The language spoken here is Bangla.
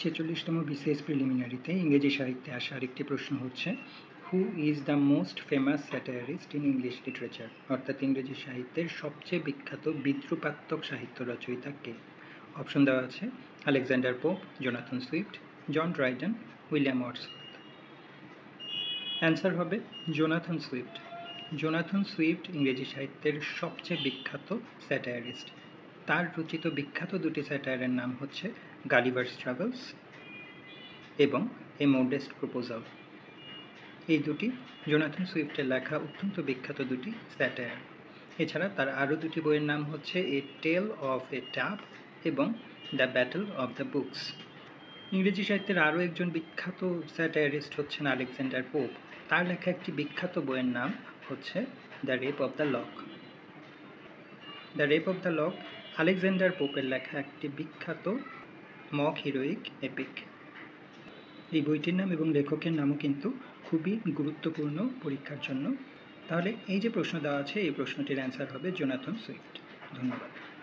46তম বিসিএস প্রিলিমিনারিতে ইংরেজি সাহিত্যে আসা আরেকটি প্রশ্ন হচ্ছে, who is the most famous satirist in English literature? অর্থাৎ ইংরেজি সাহিত্যের সবচেয়ে বিখ্যাত বিদ্রূপাত্মক সাহিত্য রচয়িতা কে? অপশন দেওয়া আছে Alexander Pope, Jonathan Swift, John Dryden, William Wordsworth. Answer হবে জোনাথন সুইফট। জোনাথন সুইফট ইংরেজি সাহিত্যের সবচেয়ে বিখ্যাত স্যাটায়ারিস্ট। তার রচিত বিখ্যাত দুটি স্যাটায়ারের নাম হচ্ছে গালিভার্স ট্রাভেলস এবং এ মোডেস্ট প্রপোজাল। এই দুটি জোনাথন সুইফটের লেখা অত্যন্ত বিখ্যাত দুটি স্যাটায়ার। এছাড়া তার আরও দুটি বইয়ের নাম হচ্ছে এ টেল অফ এ ট্যাপ এবং the battle of the books. ইংরেজি সাহিত্যের আরও একজন বিখ্যাত স্যাটায়ারিস্ট হচ্ছেন আলেকজান্ডার পোপ। তার লেখা একটি বিখ্যাত বইয়ের নাম হচ্ছে the rape of the lock. The rape of the lock Alexander পোপের লেখা একটি বিখ্যাত মক হিরোইক এপিক। এই বইটির নাম এবং লেখকের নামও কিন্তু খুবই গুরুত্বপূর্ণ পরীক্ষার জন্য। তাহলে এই যে প্রশ্ন দেওয়া আছে, এই প্রশ্নটির অ্যান্সার হবে জোনাথন সুইফট। ধন্যবাদ।